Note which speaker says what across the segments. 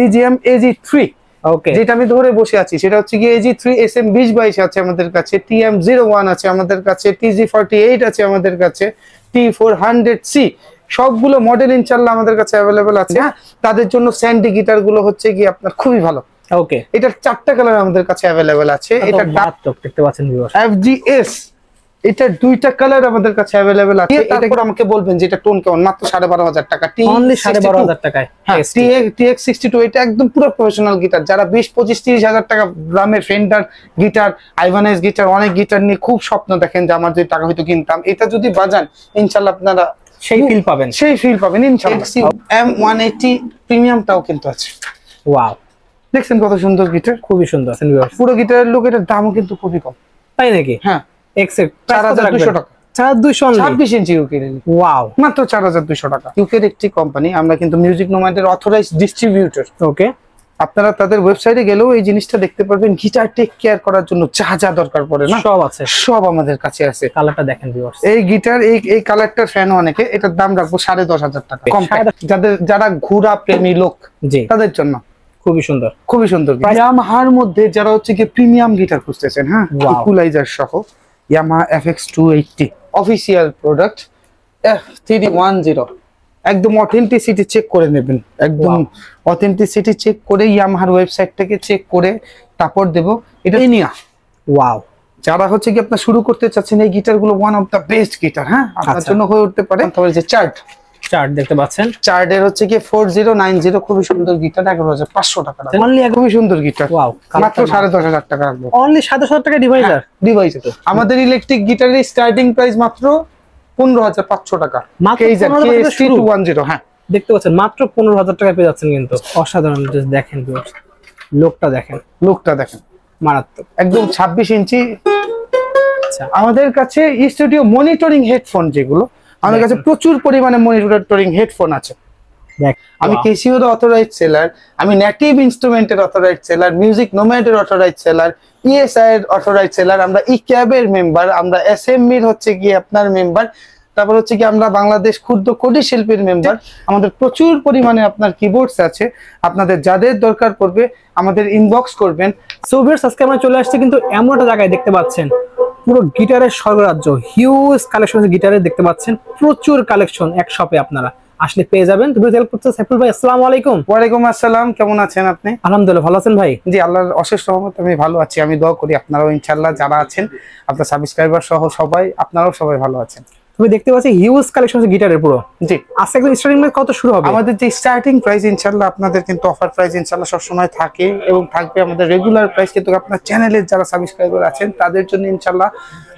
Speaker 1: BGM AG3,
Speaker 2: ওকে,
Speaker 1: যেটা আমি ধরে বসে আছি সেটা হচ্ছে কি AG3 SM2022 আছে আমাদের কাছে, TM01 আছে আমাদের কাছে, TG48 আছে আমাদের কাছে, T400C, সবগুলো মডেল ইনশাআল্লাহ আমাদের কাছে अवेलेबल আছে। তাদের জন্য স্যান্ডি গিটার গুলো হচ্ছে কি আপনার খুবই ভালো।
Speaker 2: ওকে,
Speaker 1: এটার 4টা কালার আমাদের কাছে अवेलेबल আছে। এটা
Speaker 2: মারাত্মক দেখতে পাচ্ছেন ভিউয়ার্স,
Speaker 1: FGS, এটা 2টা কালার আমাদের কাছে अवेलेबल আছে। তারপর আমাকে বলবেন যে এটা টোন কেমন, মাত্র 12,500 টাকা,
Speaker 2: অনলি 12,500 টাকায়।
Speaker 1: হ্যাঁ, TX62 এটা একদম পুরো প্রফেশনাল গিটার। যারা 20, 25, 30,000 টাকা দামের ফেন্ডার গিটার, আইভানেস গিটার, অনেক গিটার নিয়ে খুব স্বপ্ন দেখেন যে আমার যে টাকা হয়তো কিনতাম, এটা যদি বাজান ইনশাআল্লাহ আপনারা
Speaker 2: সেই ফিল পাবেন,
Speaker 1: ইনশাআল্লাহ। M180 প্রিমিয়ামটাও কিন্তু আছে।
Speaker 2: ওয়াও,
Speaker 1: দেখছেন কত সুন্দর গিটার,
Speaker 2: খুবই সুন্দর।
Speaker 1: পুরো গিটারের লুক, এটার দামও কিন্তু খুবই কম।
Speaker 2: তাই নাকি?
Speaker 1: হ্যাঁ,
Speaker 2: এক্সেপ্ট
Speaker 1: 4,200 টাকা,
Speaker 2: 4,200 অনলি,
Speaker 1: 26 ইঞ্চি ইউকে।
Speaker 2: ওয়াও,
Speaker 1: মাত্র 4,200 টাকা। ইউকের একটি কোম্পানি, আমরা কিন্তু মিউজিক নোম্যাডের অথরাইজড ডিস্ট্রিবিউটর।
Speaker 2: ওকে,
Speaker 1: আপনারা তাদের ওয়েবসাইটে গেলেও এই জিনিসটা দেখতে পারবেন, গিটার টেক কেয়ার করার জন্য যা যা দরকার পড়ে না
Speaker 2: সব আছে,
Speaker 1: সব আমাদের কাছে আছে।
Speaker 2: কালারটা দেখেন ভিউয়ার্স,
Speaker 1: এই গিটার এই কালারটার ফ্যান অনেকে, এটার দাম রাখবো 10,500 টাকা। যারা ঘোড়া প্রেমী লোক,
Speaker 2: জি,
Speaker 1: তাদের জন্য
Speaker 2: খুবই সুন্দর,
Speaker 1: খুবই সুন্দর। ইয়ামাহার মধ্যে যারা হচ্ছে কি প্রিমিয়াম গিটার খুঁজতেছেন, হ্যাঁ, ইকুয়ালাইজার সহ, Yamaha FX280 official product, F310, একদম অথেন্টিসিটি চেক করে নেবেন, একদম অথেন্টিসিটি চেক করে ইয়ামাহার ওয়েবসাইট থেকে চেক করে তারপর দেব। এটা নিয়া,
Speaker 2: ওয়াও,
Speaker 1: যারা হচ্ছে কি আপনার শুরু করতে চাচ্ছেন এই গিটার গুলো one of the best guitar, হ্যাঁ, আপনার জন্য হয়ে উঠতে পারে। তারপরে যে
Speaker 2: চার্ট দেখতে পাচ্ছেন,
Speaker 1: চার্টের হচ্ছে কি 4090, খুবই সুন্দর গিটার, 11,500 টাকা।
Speaker 2: অনলি
Speaker 1: খুবই সুন্দর গিটার,
Speaker 2: ওয়াও,
Speaker 1: মাত্র 10,500 টাকা রাখবো।
Speaker 2: অনলি 7,500 টাকা ডিভাইজার।
Speaker 1: ডিভাইস আমাদের ইলেকট্রিক গিটারের স্টার্টিং প্রাইস মাত্র 15,500 টাকা। KST210, হ্যাঁ,
Speaker 2: দেখতে পাচ্ছেন মাত্র 15,000 টাকা পেয়ে যাচ্ছেন, কিন্তু অসাধারণ। জাস্ট দেখেন লোকটা দেখেন, মারাত্মক, একদম
Speaker 1: 26 ইঞ্চি। আমাদের কাছে স্টুডিও মনিটরিং হেডফোন, যেগুলো আমাদের কাছে প্রচুর পরিমাণে মনিটরিং হেডফোন আছে। আমি কেসিওর অথরাইজড সেলার, আমি নেটিভ ইনস্ট্রুমেন্টের অথরাইজড সেলার, মিউজিক নোম্যাডের অথরাইজড সেলার, ESI এর অথরাইজড সেলার, আমরা ইক্যাবের মেম্বার, আমরা SME হচ্ছে কি আপনার মেম্বার, তারপর হচ্ছে কি আমরা বাংলাদেশ ক্ষুদ্র কুটির শিল্পীর মেম্বার। আমাদের প্রচুর পরিমাণে আপনার কিবোর্ডস আছে, আপনাদের যাদের দরকার পড়বে আমাদের ইনবক্স করবেন।
Speaker 2: সো ভিউয়ার্স, আজকে আমরা চলে আসছি কিন্তু এমন একটা জায়গায়, দেখতে পাচ্ছেন পুরো গিটারের স্বর্গরাজ্য, হিউজ কালেকশন গিটারের দেখতে পাচ্ছেন, প্রচুর কালেকশন এক শপে আপনারা আসলে পেয়ে যাবেন। তো হেল্প করতে সাইফুল ভাই, আসসালামু আলাইকুম।
Speaker 1: ওয়ালাইকুম আসসালাম, কেমন আছেন আপনি?
Speaker 2: আলহামদুলিল্লাহ, ভালো আছেন ভাই?
Speaker 1: জি, আল্লাহর অশেষ রহমত, আমি ভালো আছি। আমি দোয়া করি আপনারাও ইনশাআল্লাহ, যারা আছেন আপনার সাবস্ক্রাইবার সহ সবাই, আপনারাও সবাই ভালো আছেন।
Speaker 2: তুমি দেখতে পাচ্ছি হিউজ কালেকশন গিটারের পুরো।
Speaker 1: জি,
Speaker 2: আজকে একদম স্টার্টিং প্রাইস কত শুরু হবে?
Speaker 1: আমাদের যে স্টার্টিং প্রাইস ইনশাআল্লাহ আপনাদের কিন্তু অফার প্রাইস ইনশাআল্লাহ সবসময় থাকে এবং থাকবে। আমাদের রেগুলার প্রাইস কিন্তু আপনার চ্যানেলের যারা সাবস্ক্রাইবার আছেন তাদের জন্য ইনশাআল্লাহ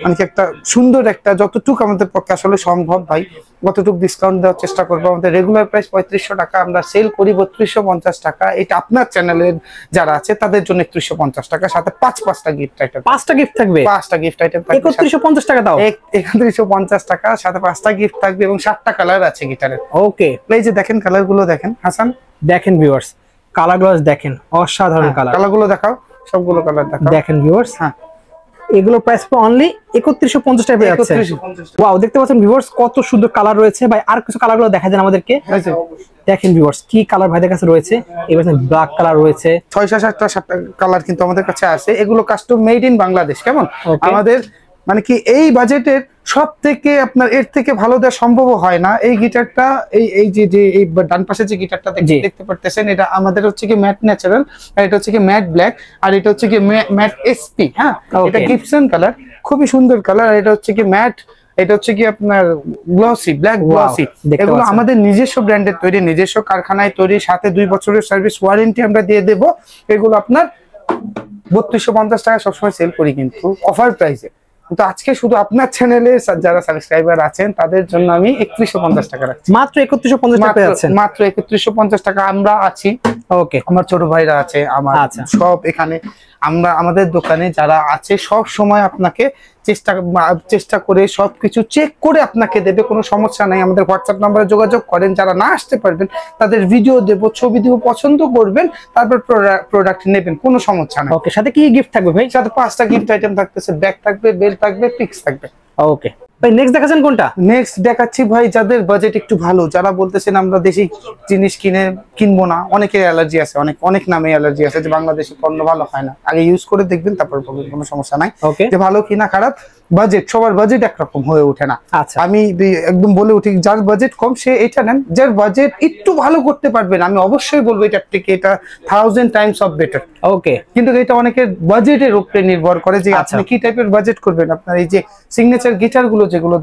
Speaker 1: অনেক একটা সুন্দর একটা, যতটুকু আমাদের পক্ষে আসলে সম্ভব ভাই কতটুকু ডিসকাউন্ট দেওয়ার চেষ্টা করবো। আমাদের রেগুলার প্রাইস 3500 টাকা, আমরা সেল করি 3250 টাকা। এটা আপনার চ্যানেলের যারা আছে তাদের জন্য 3150 টাকা, সাথে 5টা গিফট আইটেম।
Speaker 2: 5টা গিফট থাকবে?
Speaker 1: 5টা গিফট আইটেম থাকবে,
Speaker 2: 3150 টাকা দাও।
Speaker 1: 3150 টাকা, সাথে 5টা গিফট থাকবে এবং 7টা কালার আছে গিটারের।
Speaker 2: ওকে,
Speaker 1: এই যে দেখেন কালার গুলো দেখেন হাসান,
Speaker 2: দেখেন ভিউয়ার্স, কালার গুলো দেখেন, অসাধারণ কালার।
Speaker 1: কালার গুলো দেখাও, সবগুলো কালার দেখাও,
Speaker 2: দেখেন ভিউয়ার্স।
Speaker 1: হ্যাঁ,
Speaker 2: এগুলো প্রাইস অনলি 3150 টাকা পেয়ে যাচ্ছে। ওয়াও, দেখতে পাচ্ছেন ভিউয়ার্স কত সুন্দর কালার রয়েছে ভাই। আর কিছু কালার গুলো দেখা যায় আমাদেরকে, দেখেন ভিউয়ার্স কি কালার ভাইদের কাছে রয়েছে। এবার ব্ল্যাক কালার রয়েছে, 6-7টা
Speaker 1: কালার কিন্তু আমাদের কাছে আছে। এগুলো কাস্টম মেড ইন বাংলাদেশ। কেমন আমাদের মানে কি এই বাজেটের সব থেকে আপনার এর থেকে ভালো দেওয়া সম্ভব হয় না। এই গিটারটা এই যে এই ডান পাশে যে গিটারটা দেখতে পারতেছেন, এটা আমাদের হচ্ছে কি ম্যাট ন্যাচারাল, আর এটা হচ্ছে কি ম্যাট ব্ল্যাক, আর এটা হচ্ছে কি ম্যাট SP। হ্যাঁ, এটা গিপসন কালার, খুবই সুন্দর কালার। আর এটা হচ্ছে কি ম্যাট, এটা হচ্ছে কি আপনার গ্লসি, ব্ল্যাক গ্লসি। এগুলো আমাদের নিজস্ব ব্র্যান্ডের তৈরি, নিজস্ব কারখানায় তৈরি, সাথে 2 বছরের সার্ভিস ওয়ারেন্টি আমরা দিয়ে দেব। এগুলো আপনার 3250 টাকা সবসময় সেল করি কিন্তু অফার প্রাইসে। কিন্তু আজকে শুধু আপনার চ্যানেলে যারা সাবস্ক্রাইবার আছেন তাদের জন্য আমি 3150 টাকা রাখছি।
Speaker 2: মাত্র 3150 টাকা পাচ্ছেন,
Speaker 1: মাত্র 3150 টাকা আমরা আছি।
Speaker 2: ওকে,
Speaker 1: আমার ছোট ভাইরা আছে, আমার সব এখানে আমরা আমাদের দোকানে যারা আছে সব সময় আপনাকে চেষ্টা করে সবকিছু চেক করে আপনাকে দেবে, কোনো সমস্যা নাই। আমাদের হোয়াটসঅ্যাপ নাম্বারে যোগাযোগ করেন, যারা না আসতে পারবেন তাদের ভিডিও দেব, ছবি দেব, পছন্দ করবেন, তারপর প্রোডাক্ট নেবেন, কোনো সমস্যা নাই।
Speaker 2: ওকে, সাথে কি গিফট থাকবে ভাই?
Speaker 1: সাথে 5টা গিফট আইটেম থাকতেছে, ব্যাগ থাকবে, বেল্ট থাকবে, পিক্স থাকবে।
Speaker 2: ওকে, ভাই নেক্সট দেখাচ্ছেন কোনটা?
Speaker 1: নেক্সট দেখাচ্ছি ভাই যাদের বাজেট একটু ভালো, যারা বলতেছেন আমরা দেশি জিনিস কিনবো না, অনেকের অ্যালার্জি আছে, অনেক নামে অ্যালার্জি আছে যে বাংলাদেশি পণ্য ভালো হয় না, আগে ইউজ করে দেখবেন তারপর বলবেন, কোনো সমস্যা নাই। যে ভালো কিনা খারাপ, বাজেট সবার বাজেট একরকম হয়ে ওঠে না। আমি একদম বলে উঠি যার বাজেট কম সে এটা নেন, যার বাজেট একটু ভালো করতে পারবেন আমি অবশ্যই বলবো এটার থেকে এটা 1000 টাইমস অফ বেটার।
Speaker 2: ওকে,
Speaker 1: কিন্তু এটা অনেকের বাজেটের উপরে নির্ভর করে যে আপনি কি টাইপের বাজেট করবেন। আপনার এই যে সিগনেচার গিটার গুলো যেগুলো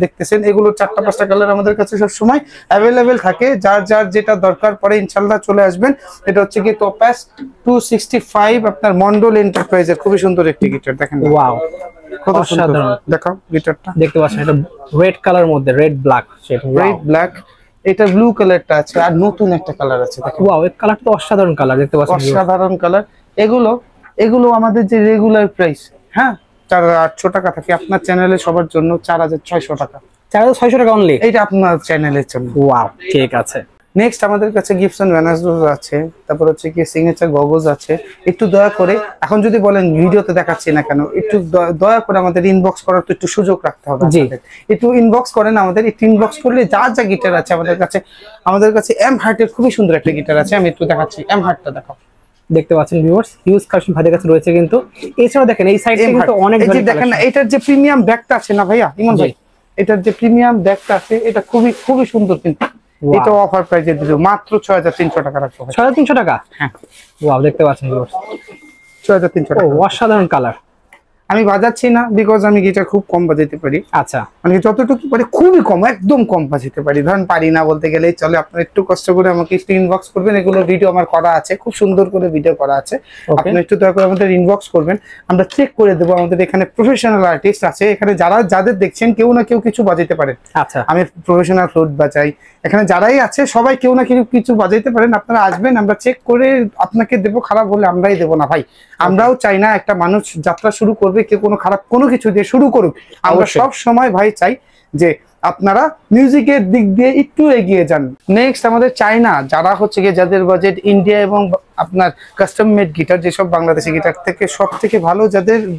Speaker 1: দেখতেছেন এগুলো 4টা-5টা কালার আমাদের কাছে সবসময় অ্যাভেলেবেল থাকে, যার যার যেটা দরকার পড়ে ইনশাল্লাহ চলে আসবেন। এটা হচ্ছে কি টোপাস 265 আপনার মন্ডল এন্টারপ্রাইজের খুবই সুন্দর একটি গিটার। দেখেন
Speaker 2: ওয়াও,
Speaker 1: কত সুন্দর, দেখাও গিটারটা
Speaker 2: দেখতে পাচ্ছেন, এটা রেড কালার মধ্যে, রেড ব্ল্যাক,
Speaker 1: রেড ব্ল্যাক, এটা ব্লু কালারটা আছে আর নতুন একটা কালার আছে। দেখেন
Speaker 2: ওয়াও, এই কালারটা অসাধারণ কালার, দেখতে পাচ্ছেন
Speaker 1: অসাধারণ কালার। এগুলো আমাদের যে রেগুলার প্রাইস, হ্যাঁ 4800 টাকা থাকে, আপনার চ্যানেলে সবার জন্য 4600 টাকা।
Speaker 2: 4600 টাকা অনলি,
Speaker 1: এটা আপনার চ্যানেলের জন্য।
Speaker 2: ওয়াও, ঠিক আছে।
Speaker 1: নেক্সট আমাদের কাছে গিবসন ভ্যানাসডোজ আছে, তারপর হচ্ছে কি সিগনেচার গগলস আছে। একটু দয়া করে, এখন যদি বলেন ভিডিওতে দেখাচ্ছি না কেন, একটু দয়া করে আমাদের ইনবক্স করার তো একটু সুযোগ রাখতে হবে। একটু ইনবক্স করেন আমাদের, একটু ইনবক্স করলে যা যা গিটার আছে আমাদের কাছে এম হার্টের খুবই সুন্দর একটা গিটার আছে, আমি একটু দেখাচ্ছি। এম হার্টটা দেখাও,
Speaker 2: দেখতে পাচ্ছেন ভিউয়ার্স, হিউজ কালেকশন ভাইদের কাছে রয়েছে কিন্তু। এছাড়াও দেখেন এই সাইডে কিন্তু অনেক ধরনের
Speaker 1: দেখেন না, এটার যে প্রিমিয়াম ব্যাগটা আছে না ভাইয়া ইমন ভাই, এটার যে প্রিমিয়াম ব্যাগটা আছে এটা খুবই সুন্দর, কিন্তু এটা অফার প্রাইসে দিল মাত্র 6300 টাকা রাখবো।
Speaker 2: 6300 টাকা?
Speaker 1: হ্যাঁ,
Speaker 2: ওয়াও, দেখতে পাচ্ছেন ভিউয়ার্স
Speaker 1: 6300 টাকা।
Speaker 2: অসাধারণ কালার।
Speaker 1: আমি বাজাচ্ছি না বিকজ আমি গিটার খুব কম বাজাতে পারি।
Speaker 2: আচ্ছা,
Speaker 1: মানে যতটুকু পারি খুবই কম, একদম কম বাজাতে পারি। ধরেন পারি না বলতে গেলেই চলে। আপনারা একটু কষ্ট করে আমাকে একটু ইনবক্স করবেন, এগুলো ভিডিও আমার করা আছে, খুব সুন্দর করে ভিডিও করা আছে। আপনি একটু দয়া করে আমাদের ইনবক্স করবেন, আমরা চেক করে দেবো। আমাদের এখানে প্রফেশনাল আর্টিস্ট আছে, এখানে যাদের দেখছেন কেউ না কেউ কিছু বাজাতে পারেন।
Speaker 2: আচ্ছা,
Speaker 1: আমি প্রফেশনাল ফ্লুট বাজাই, এখানে যারাই আছে সবাই কেউ না কেউ কিছু বাজাইতে পারেন। আপনারা আসবেন, আমরা চেক করে আপনাকে দেবো। খারাপ হলে আমরাই দেবো না ভাই, আমরাও চাই না একটা মানুষ যাত্রা শুরু করবে কেউ কোনো খারাপ কোনো কিছু দিয়ে শুরু করুক। আমরা সব সময় ভাই চাই যে আপনারা মিউজিকের দিক দিয়ে একটু এগিয়ে যান। নেক্সট আমাদের চায়না, যারা হচ্ছে গিয়ে যাদের বাজেট ইন্ডিয়া এবং আপনার কাস্টম মেড গিটার, যেসব বাংলাদেশি গিটার থেকে সব থেকে ভালো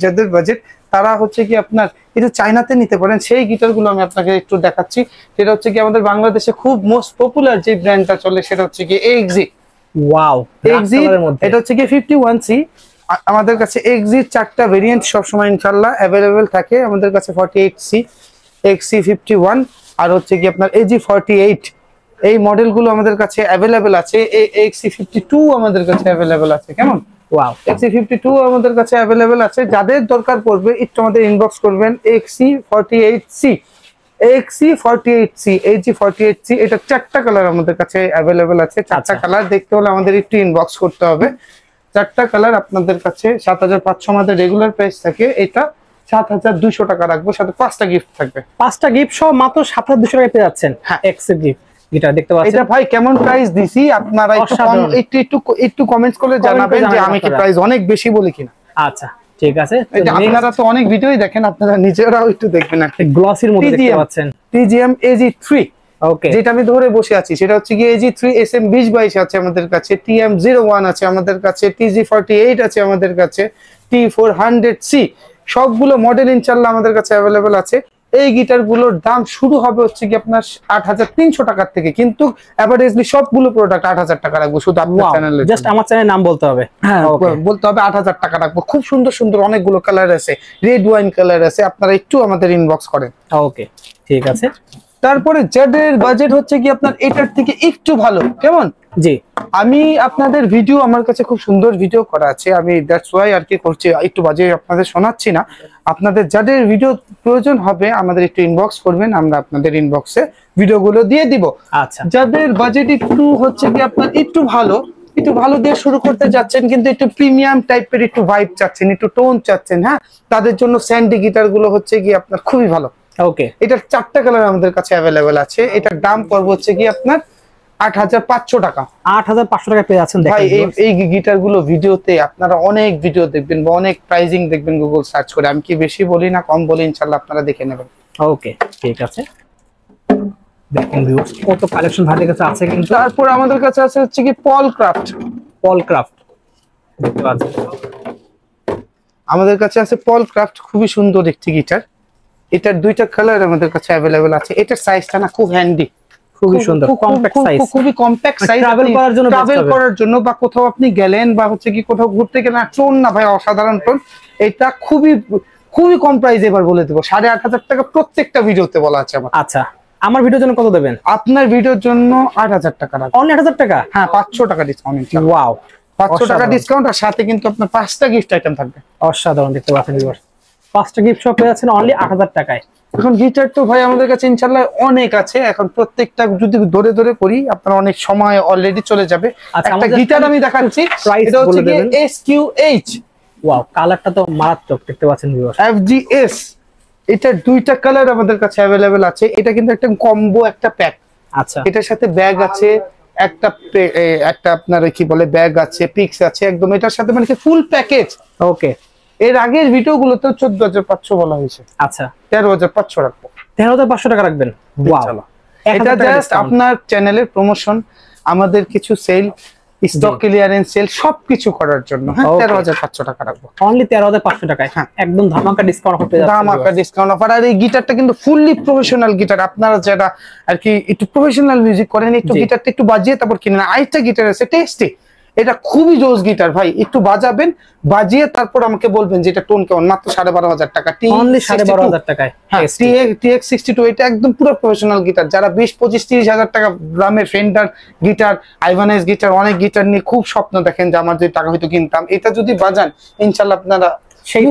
Speaker 1: যাদের বাজেট, তারা হচ্ছে কি আপনার একটু চায়নাতে নিতে পারেন। সেই গিটারগুলো আমি আপনাকে একটু দেখাচ্ছি। সেটা হচ্ছে কি আমাদের বাংলাদেশে খুব মোস্ট পপুলার যে ব্র্যান্ডটা চলে সেটা হচ্ছে কি এক্সি।
Speaker 2: ওয়াও,
Speaker 1: এক্সি এটা হচ্ছে কি 51C। আমাদের কাছে এক্সির 4টা ভেরিয়েন্ট সবসময় ইনশাল্লাহ অ্যাভেলেবেল থাকে। আমাদের কাছে 48C, XC51 আর হচ্ছে কি আপনার AG48, এই মডেলগুলো আমাদের কাছে অ্যাভেলেবেল আছে। XC52 আমাদের কাছে অ্যাভেলেবেল আছে। কেমন?
Speaker 2: ওয়াও,
Speaker 1: XC52 আমাদের কাছে অ্যাভেলেবেল আছে। যাদের দরকার পড়বে একটু আমাদের ইনবক্স করবেন। XC48C, AG48C, এটা 4টা কালার আমাদের কাছে অ্যাভেলেবেল আছে। 4টা কালার দেখতে হলে আমাদের একটু ইনবক্স করতে হবে। 4টা কালার আপনাদের কাছে 7500 আমাদের রেগুলার প্রাইস থাকে, এটা 7200 টাকা রাখবো, সাথে 5টা গিফট থাকবে।
Speaker 2: 5টা গিফট সহ মাত্র 7200 টাকায় পেয়ে যাচ্ছেন। হ্যাঁ, এক্স গিফট গিটার দেখতে পাচ্ছেন।
Speaker 1: এটা ভাই কেমন প্রাইস দিছি আপনারা একটু কমেন্টস করে জানাবেন যে আমি কি প্রাইস অনেক বেশি বলি কিনা।
Speaker 2: আচ্ছা, ঠিক আছে।
Speaker 1: আপনারা তো অনেক ভিডিওই দেখেন, আপনারা নিজেরাও একটু দেখবেন। একটা
Speaker 2: গ্লসির মধ্যে দেখতে পাচ্ছেন
Speaker 1: TGM AG3,
Speaker 2: ওকে,
Speaker 1: যেটা আমি ধরে বসে আছি সেটা হচ্ছে কি AG3 SM2022 আছে আমাদের কাছে, TM01 আছে আমাদের কাছে, TG48 আছে আমাদের কাছে, T400C, সবগুলো মডেল ইনশাআল্লাহ আমাদের কাছে অ্যাভেলেবেল আছে। এই গিটারগুলোর দাম শুরু হবে হচ্ছে কি আপনার 8300 টাকার থেকে, কিন্তু এভারেজলি সবগুলো প্রোডাক্ট 8000 টাকা রাখবো। শুধু আপনার চ্যানেলে
Speaker 2: জাস্ট আমার চ্যানেলের নাম বলতে হবে।
Speaker 1: হ্যাঁ, বলতে হবে 8000 টাকা রাখবো। খুব সুন্দর সুন্দর অনেকগুলো কালার আছে, রেড ওয়াইন কালার আছে, আপনারা একটু আমাদের ইনবক্স করেন।
Speaker 2: ওকে, ঠিক আছে।
Speaker 1: তারপরে যাদের বাজেট হচ্ছে কি আপনার এটার থেকে একটু ভালো, কেমন?
Speaker 2: জি,
Speaker 1: আমি আপনাদের ভিডিও, আমার কাছে খুব সুন্দর ভিডিও করা আছে, আমি দ্যাটস ওয়াই আর কি করছি, একটু বাজে আপনাদের শোনাচ্ছি না। আপনাদের যাদের ভিডিও প্রয়োজন হবে আমাদের একটু ইনবক্স করবেন, আমরা আপনাদের ইনবক্সে ভিডিওগুলো দিয়ে দিব।
Speaker 2: আচ্ছা,
Speaker 1: যাদের বাজেট একটু হচ্ছে কি আপনার একটু ভালো দিয়ে শুরু করতে যাচ্ছেন, কিন্তু একটু প্রিমিয়াম টাইপের একটু ভাইব চাচ্ছেন, একটু টোন চাচ্ছেন, হ্যাঁ, তাদের জন্য স্যান্ডি গিটার গুলো হচ্ছে কি আপনার খুবই ভালো।
Speaker 2: ওকে,
Speaker 1: এটার 4টা কালার আমাদের কাছে অ্যাভেলেবেল আছে। এটার দাম পড়বে হচ্ছে কি আপনার 8500 টাকা।
Speaker 2: 8500 টাকা পেয়ে যাচ্ছেন।
Speaker 1: ভাই এই গিটার গুলো ভিডিওতে আপনারা অনেক ভিডিও দেখবেন বা অনেক প্রাইজিং দেখবেন গুগল সার্চ করে। আমি কি বেশি বলি না কম বলি, ইনশাআল্লাহ আপনারা দেখে নেবেন।
Speaker 2: ওকে, ঠিক আছে। দেখেন ভিউয়ার্স কত কালেকশন ভাইদের কাছে আছে কিন্তু।
Speaker 1: তারপর আমাদের কাছে আছে হচ্ছে কি পল ক্রাফট
Speaker 2: দেখতে পাচ্ছেন।
Speaker 1: আমাদের কাছে আছে পল ক্রাফট, খুবই সুন্দর একটি গিটার। এটার দুইটা কালার আমাদের কাছে অ্যাভেলেবেল আছে। এটার সাইজটা না খুব হ্যান্ডি,
Speaker 2: খুবই সুন্দর, কম্প্যাক্ট সাইজ,
Speaker 1: খুবই কম্প্যাক্ট সাইজ, ট্রাভেল করার জন্য বা কোথাও আপনি গেলেন বা হচ্ছে কি কোথাও ঘুরতে গেলেন, টোন না ভাই অসাধারণ টোন। এটা খুবই খুবই কম প্রাইস, এবার বলে দেবো 8,500 টাকা প্রত্যেকটা ভিডিওতে বলা আছে আমার।
Speaker 2: আচ্ছা, আমার ভিডিওর জন্য কত দেবেন?
Speaker 1: আপনার ভিডিওর জন্য 8,000 টাকা রাখবো।
Speaker 2: অনলি 8,000 টাকা?
Speaker 1: হ্যাঁ, 500 টাকা ডিসকাউন্ট।
Speaker 2: ওয়াও,
Speaker 1: 500 টাকা ডিসকাউন্ট, আর সাথে কিন্তু আপনার 5টা গিফট আইটেম থাকবে।
Speaker 2: অসাধারণ, দেখতে পাচ্ছেন ভিউয়ার্স 5টা গিফট শপ পেয়ে যাচ্ছেন অনলি 8,000 টাকায়।
Speaker 1: এখন গিটার তো ভাই আমাদের কাছে ইনশাআল্লাহ অনেক আছে, এখন প্রত্যেকটা যদি ধরে ধরে করি আপনার অনেক সময় অলরেডি চলে যাবে। একটা গিটার আমি দেখাচ্ছি, এটা হচ্ছে কি SQH।
Speaker 2: ওয়াও, কালারটা তো মারাত্মক, দেখতে পাচ্ছেন ভিউয়ার্স।
Speaker 1: FGS, এটা দুইটা কালার আমাদের কাছে অ্যাভেলেবেল আছে। এটা কিন্তু একটা কম্বো, একটা প্যাক।
Speaker 2: আচ্ছা,
Speaker 1: এটার সাথে ব্যাগ আছে, একটা আপনার কি বলে ব্যাগ আছে, পিক্স আছে, একদম এটার সাথে মানে ফুল প্যাকেজ।
Speaker 2: ওকে,
Speaker 1: এর আগের ভিডিওগুলোতে 14,500 বলা হয়েছে।
Speaker 2: আচ্ছা,
Speaker 1: 13,500 রাখবো।
Speaker 2: 13,500 টাকা রাখবেন। ওয়াও,
Speaker 1: এটা জাস্ট আপনার চ্যানেলের প্রমোশন, আমাদের কিছু সেল, স্টক ক্লিয়ারেন্স সেল সবকিছু করার জন্য। হ্যাঁ, 13,500 টাকা রাখবো।
Speaker 2: অনলি 13,500 টাকায় একদম ধামাকা ডিসকাউন্ট অফার পেয়ে যাচ্ছেন।
Speaker 1: ধামাকা ডিসকাউন্ট অফার। আর এই গিটারটা কিন্তু ফুললি প্রফেশনাল গিটার। আপনারা যারা আর কি একটু প্রফেশনাল মিউজিক করেন, একটু গিটারটা একটু বাজিয়ে তারপর কিনেন। আরেকটা গিটার আছে টেস্টি, এটা খুবই জোস গিটার ভাই, একটু বাজাবেন, বাজিয়ে তারপর আমাকে বলবেন যে এটা টোন কেমন। মাত্র 12,500 টাকা,
Speaker 2: অনলি 12,500 টাকায়।
Speaker 1: হ্যাঁ, TX62, এটা একদম পুরো প্রফেশনাল গিটার। যারা 20, 25, 30,000 টাকা দামের ফেন্ডার গিটার, আইভানেস গিটার, অনেক গিটার নিয়ে খুব স্বপ্ন দেখেন যে আমার যে টাকা হয়তো কিনতাম, এটা যদি বাজান ইনশাআল্লাহ আপনারা
Speaker 2: সেই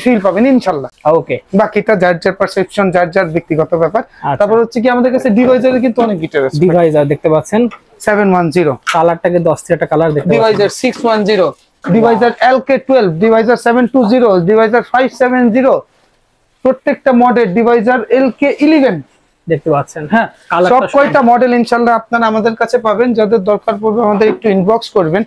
Speaker 2: ফিল পাবেন,
Speaker 1: ইনশাআল্লাহ।
Speaker 2: ওকে,
Speaker 1: বাকিটা যার যার পারসেপশন, যার যার ব্যক্তিগত ব্যাপার। তারপর হচ্ছে কি আমাদের কাছে ডিভাইজারের কিন্তু অনেক গিটার আছে।
Speaker 2: ডিভাইজার দেখতে পাচ্ছেন
Speaker 1: 710,
Speaker 2: কালারটাকে 10টা কালার দেখতে পাচ্ছেন।
Speaker 1: Deviser 610, Deviser LK12, Deviser 720, Deviser 570, প্রত্যেকটা মডেল, ডিভাইজার LK11
Speaker 2: দেখতে পাচ্ছেন।
Speaker 1: হ্যাঁ, সব কয়টা মডেল ইনশাআল্লাহ আপনারা আমাদের কাছে পাবেন। যাদের দরকার পড়বে আমাদের একটু ইনবক্স করবেন।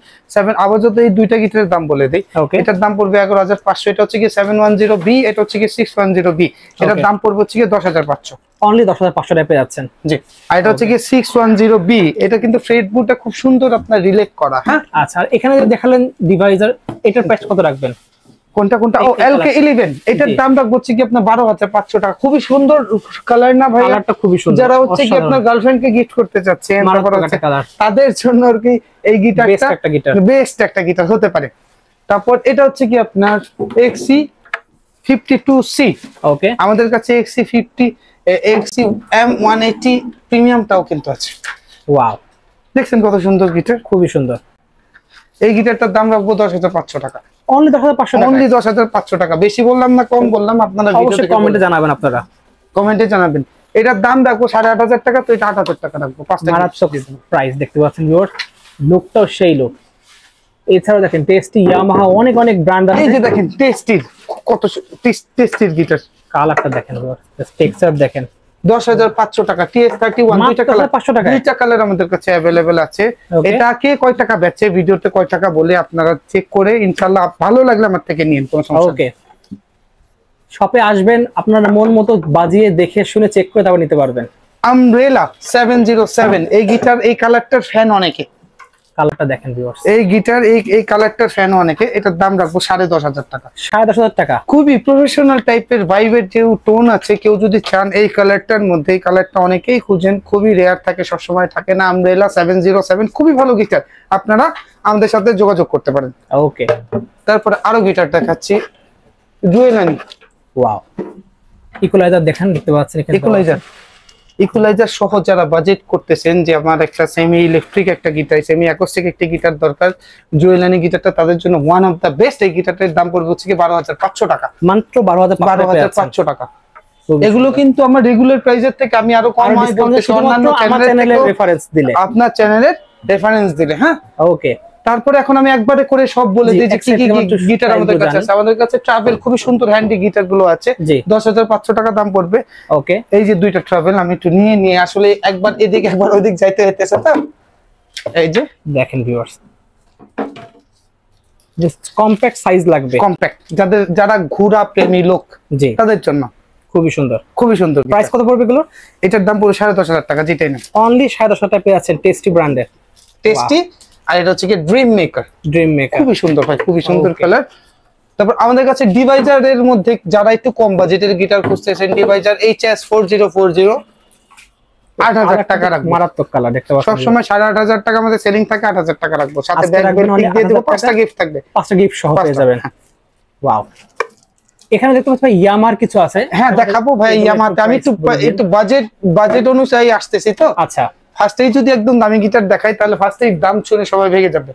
Speaker 1: আবার যদি এই দুইটা গিটারের দাম বলে দেই, এটার দাম পড়বে 11,500। এটা হচ্ছে কি 710B, এটা হচ্ছে কি 610B। এটার দাম পড়বে হচ্ছে কি 10,500।
Speaker 2: অনলি 10,500 টাকায় পেয়ে যাচ্ছেন।
Speaker 1: জি, আর এটা হচ্ছে কি 610B। এটা কিন্তু ফ্রেটবোর্ডটা খুব সুন্দর আপনার রিলেট করা। হ্যাঁ,
Speaker 2: আচ্ছা, আর এখানে দেখালেন ডিভাইজার, এটার প্রাইস কত রাখবেন?
Speaker 1: কোনটা? ও, LK11, এটার দাম রাখবো হচ্ছে কি আপনার 12,500 টাকা। খুবই সুন্দর কালার না ভাই?
Speaker 2: কালারটা খুবই সুন্দর।
Speaker 1: যারা হচ্ছে কি আপনার গার্লফ্রেন্ডকে গিফট করতে চাচ্ছেন, তাদের জন্য আর কি এই গিটারটা বেস্ট একটা গিটার হতে পারে। তারপর এটা হচ্ছে কি আপনার XC52C।
Speaker 2: ওকে,
Speaker 1: আমাদের কাছে XC M180 প্রিমিয়ামটাও কিন্তু আছে।
Speaker 2: ওয়াও,
Speaker 1: দেখছেন কত সুন্দর গিটার,
Speaker 2: খুবই সুন্দর।
Speaker 1: এই গিটারটার দাম রাখবো 10,500 টাকা।
Speaker 2: অনলি 10,500 টাকা,
Speaker 1: অনলি 10,500 টাকা। বেশি বললাম না কম বললাম? আপনারা
Speaker 2: অবশ্যই কমেন্টে জানাবেন, আপনারা
Speaker 1: কমেন্টে জানাবেন। এটার দাম রাখবো 8,500 টাকা, তো এটা 8,000 টাকা রাখবো। 5টা
Speaker 2: প্রাইস দেখতে পাচ্ছেন ভিউয়ার্স, লুকটাও সেই লুক। এছাড়াও দেখেন টেস্টি, ইয়ামাহা, অনেক অনেক ব্র্যান্ড আছে।
Speaker 1: এই যে দেখেন টেস্টির, কত টেস্টির গিটার।
Speaker 2: কালারটা দেখেন ভিউয়ার্স, টেক্সচার দেখেন।
Speaker 1: 10,500 টাকা। TS31, দুইটা কালার,
Speaker 2: 500 টাকা।
Speaker 1: দুইটা কালার আমাদের কাছে अवेलेबल আছে। এটা কে কয় টাকা বেচে, ভিডিওতে কয় টাকা বলে আপনারা চেক করে ইনশাআল্লাহ ভালো লাগলে আমার থেকে নিন, কোনো সমস্যা নেই।
Speaker 2: ওকে, শপে আসবেন, আপনারা মন মতো বাজিয়ে দেখে শুনে চেক করে তারপর নিতে পারবেন।
Speaker 1: আমব্রেলা 707, এই গিটার, এই কালারটার ফ্যান অনেকে।
Speaker 2: কালারটা দেখেন ভিউয়ার্স,
Speaker 1: এই গিটার, এই কালারটার ফ্যান অনেকে। এটার দাম রাখবো 10,500 টাকা।
Speaker 2: 10,500 টাকা।
Speaker 1: খুবই প্রফেশনাল টাইপের ভাইবের যে টোন আছে, কেউ যদি চান এই কালারটার মধ্যে, এই কালারটা অনেকেই খুঁজেন, খুবই রেয়ার থাকে, সবসময় থাকে না। আমব্রেলা 707 খুবই ভালো গিটার, আপনারা আমাদের সাথে যোগাযোগ করতে পারেন।
Speaker 2: ওকে,
Speaker 1: তারপরে আরো গিটার দেখাচ্ছি, জুয়েলানি।
Speaker 2: ওয়াও, ইকুয়ালাইজার দেখেন, দেখতে পাচ্ছেন এখানে
Speaker 1: ইকুয়ালাইজার সহ যারা বাজেট করতেছেন যে আমার একটা সেমি ইলেকট্রিক একটা গিটার, সেমি অ্যাকোস্টিক একটা গিটার দরকার, জুয়েলানি গিটারটা তাদের জন্য ওয়ান অফ দা বেস্ট। এই গিটারটার দাম পড়বে হচ্ছে কি 12,500 টাকা।
Speaker 2: মাত্র 12,500
Speaker 1: টাকা। এগুলো কিন্তু আমার রেগুলার প্রাইসের থেকে আমি আরো কম বলতেছি, অন্যান্য চ্যানেলের রেফারেন্স দিলে, আপনার চ্যানেলের রেফারেন্স দিলে। হ্যাঁ,
Speaker 2: ওকে।
Speaker 1: তারপরে এখন আমি একবারে করে সব বলে দিই যে কি কি গিটার আমাদের কাছে আছে। আমাদের কাছে ট্রাভেল খুবই সুন্দর হ্যান্ডি গিটার গুলো আছে, 10,500 টাকা দাম পড়বে।
Speaker 2: ওকে,
Speaker 1: এই যে দুইটা ট্রাভেল আমি একটু নিয়ে আসলে একবার এদিক একবার ওইদিক যাইতে হইতেছে, তো এই যে
Speaker 2: দেখেন ভিউয়ার্স, জাস্ট কম্প্যাক্ট সাইজ লাগবে,
Speaker 1: কম্প্যাক্ট যারা ঘোড়া প্রেমী লোক তাদের জন্য খুবই সুন্দর, খুবই সুন্দর।
Speaker 2: প্রাইস কত পড়বে এগুলো?
Speaker 1: এটার দাম পড়বে 10,500 টাকা, যেটাই না
Speaker 2: অনলি 10,500 টাকা পেয়ে আছেন টেস্টি ব্র্যান্ডের।
Speaker 1: টেস্টি, আর এটা হচ্ছে কি ড্রিম মেকার।
Speaker 2: ড্রিম মেকার
Speaker 1: খুবই সুন্দর ভাই, খুবই সুন্দর কালার। তারপর আমাদের কাছে ডিভাইজারের মধ্যে যারা একটু কম বাজেটের গিটার খুঁজতেছেন, ডিভাইজার HS4040 8,000 টাকা রাখবো।
Speaker 2: মারাত্মক কালার দেখতে পাচ্ছেন,
Speaker 1: সবসময় 8,500 টাকা আমাদের সেলিং থাকে, 8,000 টাকা রাখবো। সাথে ব্যাগ দিয়ে দেবো, 5টা গিফট থাকবে,
Speaker 2: 5টা গিফট সহ পেয়ে যাবেন। ওয়াও, এখানে দেখতে পাচ্ছেন ইয়ামার কিছু আছে।
Speaker 1: হ্যাঁ দেখাবো ভাই, ইয়ামাতে আমি একটু বাজেট অনুযায়ী আসতেছি তো।
Speaker 2: আচ্ছা,
Speaker 1: ফার্স্টেই যদি একদম দামি গিটার দেখাই তাহলে ফার্স্টেই দাম শুনে সবাই ভেঙে যাবে।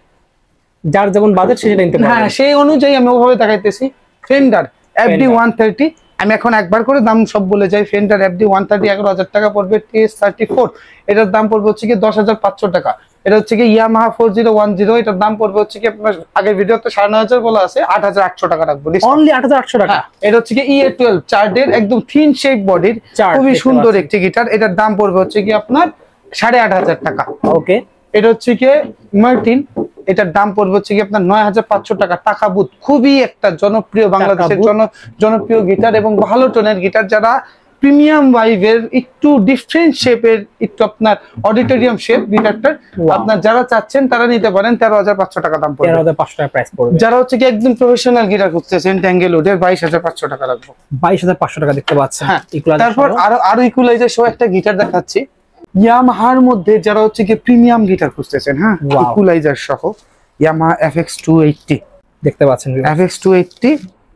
Speaker 2: যার যেমন বাজেট সেটা নিতে পারবেন।
Speaker 1: হ্যাঁ, সেই অনুযায়ী আমি ওভাবে দেখাইতেছি। ফেন্ডার FD 130, আমি এখন একবার করে দাম সব বলে যাই। ফেন্ডার FD 130 11,000 টাকা পড়বে। TS34 এটার দাম পড়বে হচ্ছে কি 10,500 টাকা। এটা হচ্ছে কি ইয়ামাহা 4010, এটার দাম পড়বে হচ্ছে কি আপনার আগের ভিডিওতে 9,500 বলা আছে, 8,800 টাকা রাখবো।
Speaker 2: অনলি 8,800 টাকা।
Speaker 1: এটা হচ্ছে কি EA12 চার্ডের একদম থিন শেপ বডির, খুবই সুন্দর একটি গিটার। এটার দাম পড়বে হচ্ছে কি আপনার 8,500 টাকা।
Speaker 2: ওকে,
Speaker 1: এটা হচ্ছে কি মার্টিন, এটার দাম পড়বে হচ্ছে কি আপনার 9,500 টাকা। টাকা বুথ খুবই একটা জনপ্রিয়, বাংলাদেশের জনপ্রিয় গিটার এবং ভালো টোনের গিটার। যারা প্রিমিয়াম ভাইবের একটু ডিফারেন্ট শেপের, একটু আপনার অডিটোরিয়াম শেপ গিটারটা আপনার যারা চাচ্ছেন তারা নিতে পারেন। 13,500 টাকা দাম পড়বে।
Speaker 2: 13,500 টাকা প্রাইস পড়বে।
Speaker 1: যারা হচ্ছে কি একদম প্রফেশনাল গিটার খুঁজতেছেন ট্যাঙ্গেলউডের, 22,500 টাকা রাখবো।
Speaker 2: 22,500 টাকা দেখতে পাচ্ছেন।
Speaker 1: তারপর আরো ইকুয়ালাইজার সহ একটা গিটার দেখাচ্ছি। ইয়ামাহার মধ্যে যারা হচ্ছে কি প্রিমিয়াম গিটার খুঁজতেছেন, হ্যাঁ, ইকুয়ালাইজার সহ ইয়ামাহা FX280
Speaker 2: দেখতে পাচ্ছেন।
Speaker 1: FX280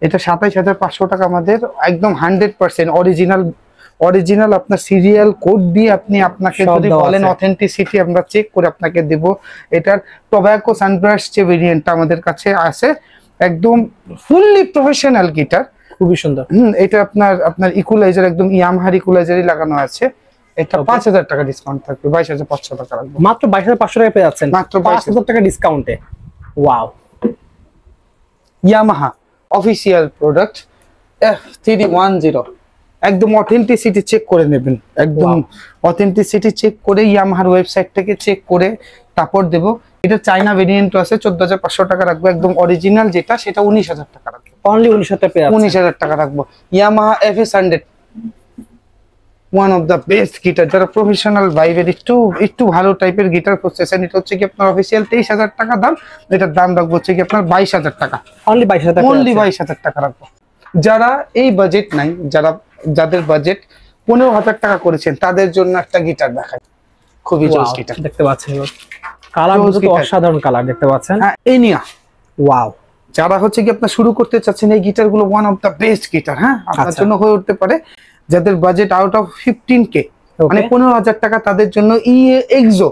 Speaker 1: এটা 27,500 টাকা আমাদের। একদম 100% অরিজিনাল আপনার সিরিয়াল কোড দিয়ে আপনাকে যদি বলেন অথেন্টিসিটি আমরা চেক করে আপনাকে দেব। এটার টোব্যাকো সানব্রাশ যে ভেরিয়েন্টটা আমাদের কাছে আছে, একদম ফুললি প্রফেশনাল গিটার,
Speaker 2: খুবই সুন্দর।
Speaker 1: এটা আপনার ইকুয়ালাইজার একদম ইয়ামাহার ইকুয়ালাইজারই লাগানো আছে। এটা 5,000 টাকা ডিসকাউন্ট থাকবে, 22,500 টাকা রাখবো।
Speaker 2: মাত্র 22,500 টাকা পেয়ে যাচ্ছেন, মাত্র 5,000 টাকা ডিসকাউন্টে। Wow,
Speaker 1: Yamaha official product F310, একদম অথেন্টিসিটি চেক করে নেবেন, একদম অথেন্টিসিটি চেক করে ইয়ামাহার ওয়েবসাইট থেকে চেক করে তারপর দেব। এটা চাইনা ভেরিয়েন্ট আছে, 14,500 টাকা রাখবো। একদম অরিজিনাল যেটা সেটা 19,000 টাকা রাখবো।
Speaker 2: অনলি 19,000 টাকা পেয়ে যাচ্ছেন।
Speaker 1: 19,000 টাকা রাখবো। Yamaha FS100 one of the best guitar. যারা প্রফেশনাল ভাইবের একটু ভালো টাইপের গিটার খুঁজতেছেন, এটা হচ্ছে কি আপনার অফিসিয়াল 23,000 টাকা দাম। এটার দাম রাখবো হচ্ছে কি আপনার 22,000 টাকা।
Speaker 2: অনলি
Speaker 1: 22,000 টাকা রাখবো। যারা এই বাজেট নাই, যাদের বাজেট 15,000 টাকা করেছেন, তাদের জন্য একটা গিটার দেখাই, খুবই জোস গিটার
Speaker 2: দেখতে পাচ্ছেন। কালার তো অসাধারণ কালার দেখতে পাচ্ছেন।
Speaker 1: হ্যাঁ, এনিয়া।
Speaker 2: ওয়াও,
Speaker 1: যারা হচ্ছে কি আপনার শুরু করতে চাচ্ছেন, এই গিটার গুলো one of the best guitar, হ্যাঁ, আপনার জন্য হয়ে উঠতে পারে। যাদের বাজেট আউট অফ 15K, মানে 15,000 টাকা, তাদের জন্য EA EXO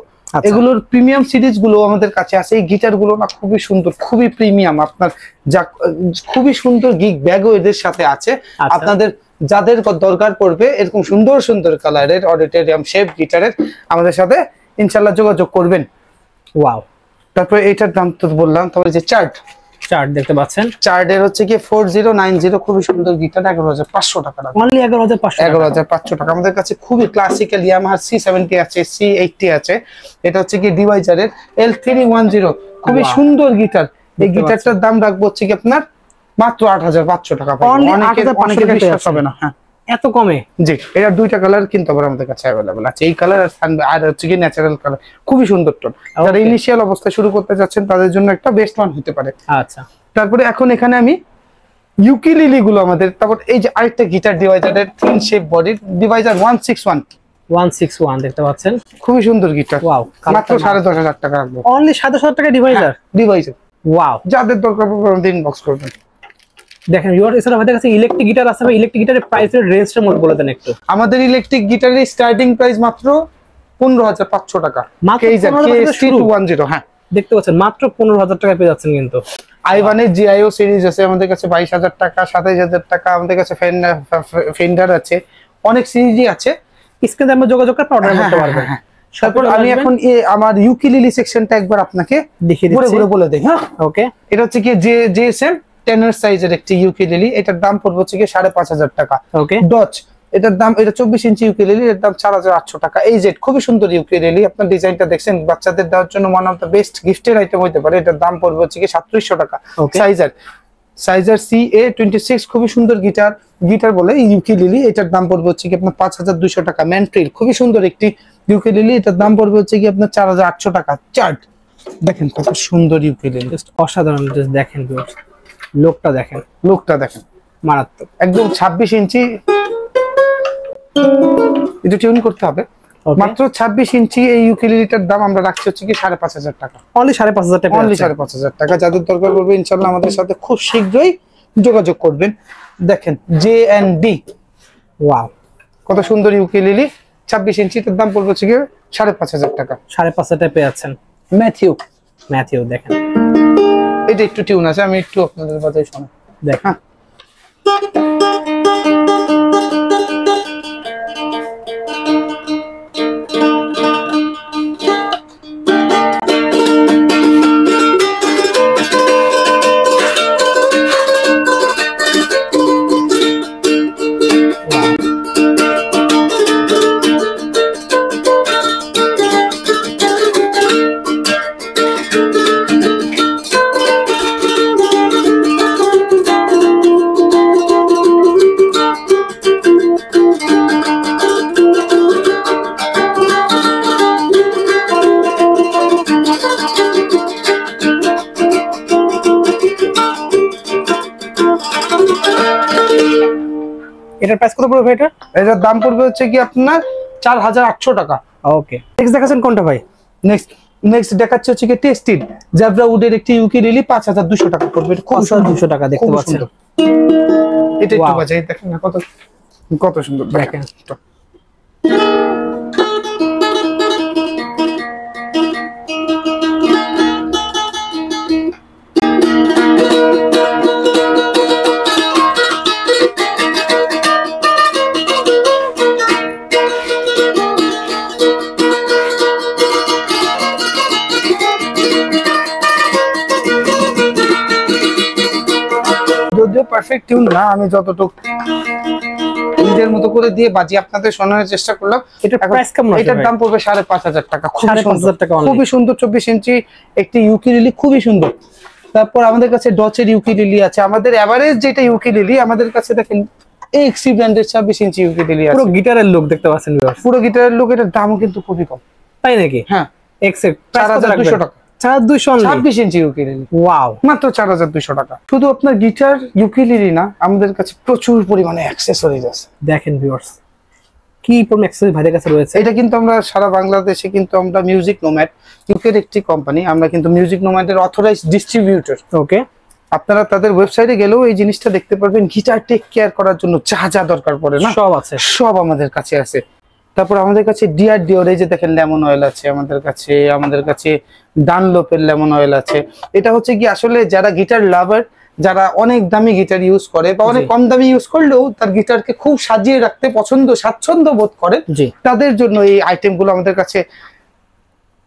Speaker 1: এগুলোর প্রিমিয়াম সিরিজ গুলো আমাদের কাছে আছে। এই গিটার গুলো না খুবই সুন্দর, খুবই প্রিমিয়াম। আপনার খুবই সুন্দর গিগ ব্যাগও এদের সাথে আছে। আপনাদের যাদের দরকার পড়বে এরকম সুন্দর সুন্দর কালারের অডিটোরিয়াম শেপ গিটারের, আমাদের সাথে ইনশাল্লাহ যোগাযোগ করবেন।
Speaker 2: ওয়াও,
Speaker 1: তারপরে এটার দাম তো বললাম। তারপরে যে চার্ট
Speaker 2: দেখতে পাচ্ছেন,
Speaker 1: চার্টের হচ্ছে কি 4090, খুবই সুন্দর গিটার, 11,500 টাকা।
Speaker 2: অনলি 11,500
Speaker 1: টাকা। আমাদের কাছে খুবই ক্লাসিক্যাল ইয়ামাহা C70 আছে, C80 আছে। এটা হচ্ছে কি ডিভাইজারের L310, খুবই সুন্দর গিটার। এই গিটারটার দাম রাখবো হচ্ছে কি আপনার মাত্র 8,500 টাকা। অনেকের বিশ্বাস হবে না, হ্যাঁ,
Speaker 2: এত কমে।
Speaker 1: জি, এটা দুইটা কালার কিন্তু আবার আমাদের কাছে अवेलेबल আছে, এই কালার আর হচ্ছে কি ন্যাচারাল কালার, খুবই সুন্দর টোন। যারা ইনিশিয়াল অবস্থায় শুরু করতে যাচ্ছেন তাদের জন্য একটা বেস্ট ওয়ান হতে পারে।
Speaker 2: আচ্ছা,
Speaker 1: তারপরে এখন এখানে আমি ইউকেলেলে গুলো আমাদের, তারপর এই যে আরেকটা গিটার ডিভাইজারের থিন শেপ বডির ডিভাইজার 161
Speaker 2: দেখতে পাচ্ছেন,
Speaker 1: খুবই সুন্দর গিটার।
Speaker 2: ওয়াও,
Speaker 1: মাত্র 10,500 টাকা রাখবো।
Speaker 2: অনলি 7,500 টাকা ডিভাইজার। ওয়াও,
Speaker 1: যাদের দরকার পড়বে আমাদের ইনবক্স করবেন।
Speaker 2: দেখেন ভিউয়ার, এছাড়া আমাদের কাছে ইলেকট্রিক গিটার আছে। ইলেকট্রিক গিটারের প্রাইসের রেঞ্জটা মত বলে দেন একটু।
Speaker 1: আমাদের ইলেকট্রিক গিটারের স্টার্টিং প্রাইস মাত্র 15,500 টাকা। হ্যাঁ,
Speaker 2: দেখতে পাচ্ছেন, মাত্র 15,000 টাকা পেয়ে যাচ্ছেন। কিন্তু
Speaker 1: আইভানের জিআইও সিরিজ আছে আমাদের কাছে 22,000 টাকা, 27,000 টাকা। আমাদের কাছে ফেন্ডার আছে, অনেক সিরিজই আছে।
Speaker 2: স্ক্রিনে আমরা যোগাযোগ করে অর্ডার করতে পারবেন।
Speaker 1: তারপর আমি এখন আমার ইউকেলেলে সেকশনটা একবার আপনাকে
Speaker 2: দেখিয়ে দিচ্ছি,
Speaker 1: বলে দেই। হ্যাঁ,
Speaker 2: ওকে।
Speaker 1: এটা হচ্ছে কি JSM 10 সাইজের একটি ইউকেলেলে। এটার দাম পড়বে হচ্ছে কি 5,500 টাকা।
Speaker 2: ওকে,
Speaker 1: ডচ, এটার দাম, এটা 24 ইঞ্চি ইউকেলেলে, এর দাম 4,800 টাকা। এই যে খুবই সুন্দর ইউকেলেলে, আপনার ডিজাইনটা দেখছেন, বাচ্চাদের দেওয়ার জন্য ওয়ান অফ দ্য বেস্ট গিফটের আইটেম হতে পারে। এটার দাম পড়বে হচ্ছে কি 3700 টাকা। সাইজার CA26, খুবই সুন্দর গিটার বলে ইউকেলেলে। এটার দাম পড়বে হচ্ছে কি আপনার 5,200 টাকা। ম্যান্ট্রিল, খুবই সুন্দর একটি ইউকেলেলে, এটার দাম পড়বে হচ্ছে কি আপনার 4,800 টাকা। চার্ট দেখেন কত সুন্দর ইউকেলেলে,
Speaker 2: অসাধারণ। দেখেন লোকটা দেখেন, মারাত্মক।
Speaker 1: একদম 26 ইঞ্চি, একটু টিউন করতে হবে। মাত্র 26 ইঞ্চি এই ইউকেলেলেটার দাম আমরা রাখছি হচ্ছে কি 5,500 টাকা।
Speaker 2: অনলি 5,500 টাকা,
Speaker 1: অনলি 5,500 টাকা। যাদের দরকার পড়বে ইনশাআল্লাহ আমাদের সাথে খুব শীঘ্রই যোগাযোগ করবেন। দেখেন JND,
Speaker 2: ওয়াও
Speaker 1: কত সুন্দর ইউকেলেলে। 26 ইঞ্চি, তার দাম পড়বে হচ্ছে কি 5,500 টাকা।
Speaker 2: 5,500 টাকা পেয়ে যাচ্ছেন। ম্যাথিউ দেখেন,
Speaker 1: এটা একটু টিউন আছে, আমি একটু আপনাদের বাজাই শোনাই।
Speaker 2: দেখেন এটার প্রাইস কত পড়বে এটা?
Speaker 1: এটার দাম পড়বে হচ্ছে কি আপনার 4,800 টাকা।
Speaker 2: ওকে, নেক্সট দেখাচ্ছেন কোনটা ভাই?
Speaker 1: নেক্সট দেখাচ্ছে হচ্ছে কি টেস্টিড জেব্রা উডের একটি ইউকেলেলে 5,200 টাকা পড়বে। এটা খুব
Speaker 2: 5,200 টাকা দেখতে পাচ্ছেন।
Speaker 1: এটা একটু বাজাই দেখেন না, কত সুন্দর দেখেন। যদিও পারফেক্ট টিউন না, আমি যতটুকু নিজের মতো করে দিয়ে বাজি আপনাদের শোনানোর চেষ্টা করলাম।
Speaker 2: এটার প্রাইস কেমন?
Speaker 1: এটার দাম পড়বে 5,500 টাকা।
Speaker 2: 5,500 টাকা,
Speaker 1: খুবই সুন্দর 24 ইঞ্চি একটি ইউকেলেলে, খুবই সুন্দর। তারপর আমাদের কাছে ডচের ইউকেলেলে আছে। আমাদের এভারেজ যেটা ইউকেলেলে আমাদের কাছে দেখেন এক্সি ব্র্যান্ডের 26 ইঞ্চি ইউকেলেলে আছে।
Speaker 2: পুরো গিটারের লুক দেখতে পাচ্ছেন ভিউয়ার্স,
Speaker 1: পুরো গিটারের লুক। এটার দামও কিন্তু খুবই কম।
Speaker 2: তাই নাকি?
Speaker 1: হ্যাঁ,
Speaker 2: এক্সেট
Speaker 1: 4,200 টাকা।
Speaker 2: 4,200
Speaker 1: 26 ইঞ্চি ইউকেলেলে,
Speaker 2: ওয়াও,
Speaker 1: মাত্র 4,200 টাকা। শুধু আপনার গিটার ইউকেলেলে না, আমাদের কাছে প্রচুর পরিমাণে অ্যাক্সেসরিজ আছে।
Speaker 2: দেখেন ভিউয়ার্স কি পরিমাণ অ্যাক্সেসরি ভাইদের কাছে রয়েছে।
Speaker 1: এটা কিন্তু আমরা সারা বাংলাদেশে কিন্তু আমরা মিউজিক নোম্যাড ইউকের একটি কোম্পানি, আমরা কিন্তু মিউজিক নোম্যাডের অথরাইজড ডিস্ট্রিবিউটর।
Speaker 2: ওকে,
Speaker 1: আপনারা তাদের ওয়েবসাইটে গেলেও এই জিনিসটা দেখতে পারবেন। গিটার টেক কেয়ার করার জন্য যা যা দরকার পড়ে না,
Speaker 2: সব আছে,
Speaker 1: সব আমাদের কাছে আছে। তারপর আমাদের কাছে ডিওর, এই যে দেখেন লেমন অয়েল আছে আমাদের কাছে ডানলোপের লেমন অয়েল আছে। এটা হচ্ছে কি আসলে যারা গিটার লাভার, যারা অনেক দামি গিটার ইউজ করে বা অনেক কম দামি ইউজ করলেও তার গিটারকে খুব সাজিয়ে রাখতে স্বাচ্ছন্দ্য বোধ করে, তাদের জন্য এই আইটেমগুলো আমাদের কাছে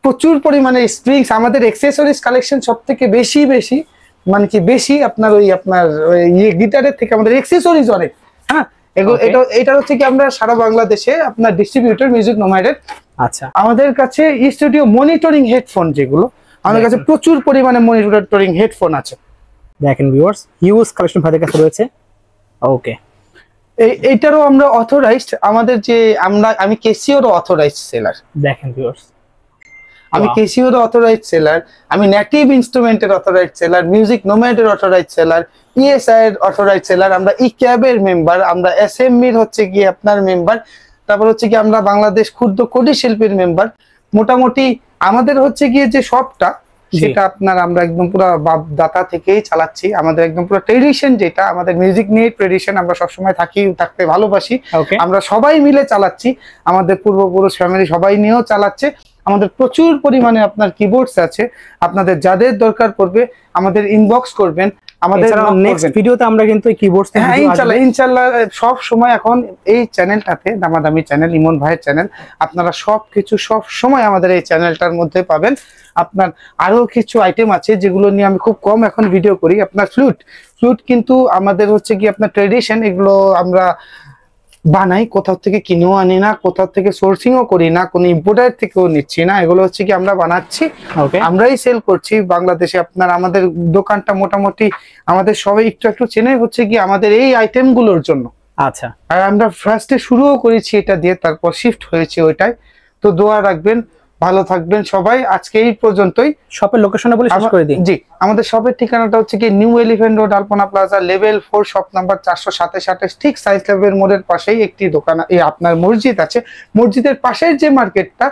Speaker 1: প্রচুর পরিমাণে। স্প্রিংস, আমাদের অ্যাকসেসরিজ কালেকশন সব থেকে বেশি মানে কি বেশি আপনার গিটারের থেকে আমাদের অ্যাকসেসরিজ অনেক। হ্যাঁ, এটা হচ্ছে কি আমরা সারা বাংলাদেশে আপনার ডিস্ট্রিবিউটর মিউজিক নোম্যাডের।
Speaker 2: আচ্ছা,
Speaker 1: আমাদের কাছে স্টুডিও মনিটরিং হেডফোন, যেগুলো আমাদের কাছে প্রচুর পরিমাণে মনিটরিং হেডফোন আছে।
Speaker 2: দেখেন ভিউয়ার্স, হিউজ কালেকশন ভাইদের কাছে রয়েছে। ওকে,
Speaker 1: এইটারও আমরা অথরাইজড, আমাদের যে আমি কেসিওর অথরাইজড সেলার।
Speaker 2: দেখেন ভিউয়ার্স,
Speaker 1: আমি কেসিওর অথরাইজড সেলার, আমি নেটিভ ইনস্ট্রুমেন্টের অথরাইজড সেলার, মিউজিক নোম্যাডের অথরাইজড সেলার, ইএসআই এর অথরাইজড সেলার, আমরা ইক্যাবের মেম্বার, আমরা এসএমইর হচ্ছে কি আপনার মেম্বার, তারপর হচ্ছে কি আমরা বাংলাদেশ ক্ষুদ্র কুটির শিল্পীর মেম্বার। মোটামুটি আমাদের হচ্ছে গিয়ে যে শপটা, সেটা আপনার আমরা একদম পুরো দাতা থেকেই চালাচ্ছি। আমাদের একদম পুরো ট্রেডিশন, যেটা আমাদের মিউজিক নিয়ে ট্রেডিশন, আমরা সবসময় থাকতে ভালোবাসি। আমরা সবাই মিলে চালাচ্ছি, আমাদের পূর্বপুরুষ ফ্যামিলি সবাই নিয়েও চালাচ্ছে। আমাদের প্রচুর পরিমাণে আপনার কিবোর্ডস আছে, আপনাদের যাদের দরকার পড়বে আমাদের ইনবক্স করবেন। আমাদের
Speaker 2: নেক্সট ভিডিওতে আমরা কিন্তু এই কিবোর্ডস,
Speaker 1: হ্যাঁ ইনশাআল্লাহ সব সময় এখন এই চ্যানেলটাতে, দামাদামি চ্যানেল, ইমন ভাইয়ের চ্যানেল, আপনারা সবকিছু সব সময় আমাদের এই চ্যানেলটার মধ্যে পাবেন। আপনার আরো কিছু আইটেম আছে যেগুলো নিয়ে আমি খুব কম এখন ভিডিও করি। আপনার ফ্লুট কিন্তু আমাদের হচ্ছে কি আপনার ট্রেডিশন, এগুলো আমরা বানাই, কোথাও থেকে কিনেও আনি না, কোথাও থেকে সোর্সিংও করি না, কোনো ইম্পোর্টার থেকেও নিচ্ছি না। এগুলো হচ্ছে কি আমরা বানাচ্ছি, আমরাই সেল করছি বাংলাদেশে। আপনার আমাদের দোকানটা মোটামুটি আমাদের সবাই একটু চেনে হচ্ছে কি আমাদের এই আইটেম গুলোর জন্য।
Speaker 2: আচ্ছা,
Speaker 1: আর আমরা ফার্স্টে শুরুও করেছি এটা দিয়ে, তারপর শিফট হয়েছে ওইটাই। তো দোয়া রাখবেন, ভালো থাকবেন সবাই। আজকে এই পর্যন্তই।
Speaker 2: শপের লোকেশনটা বলে শেষ করে দিই।
Speaker 1: জি, আমাদের শপের ঠিকানাটা হচ্ছে কি নিউ এলিফ্যান্ট রোড, আলপনা প্লাজা, লেভেল 4, শপ নাম্বার 427, ঠিক সায়েন্স ল্যাবের মোড়ের পাশেই একটি দোকান, এই আপনার মসজিদ আছে, মসজিদের পাশের যে মার্কেটটা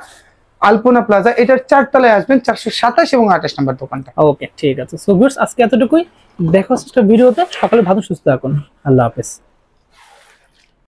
Speaker 1: আলপনা প্লাজা, এটার 4 তলায় আসবেন, 427 এবং 28 নম্বর দোকানটা।
Speaker 2: ওকে, ঠিক আছে। সো ভিউয়ার্স, আজকে এতটুকুই। দেখো ভিডিওতে। সকালে ভালো সুস্থ থাকুন। আল্লাহ হাফেজ।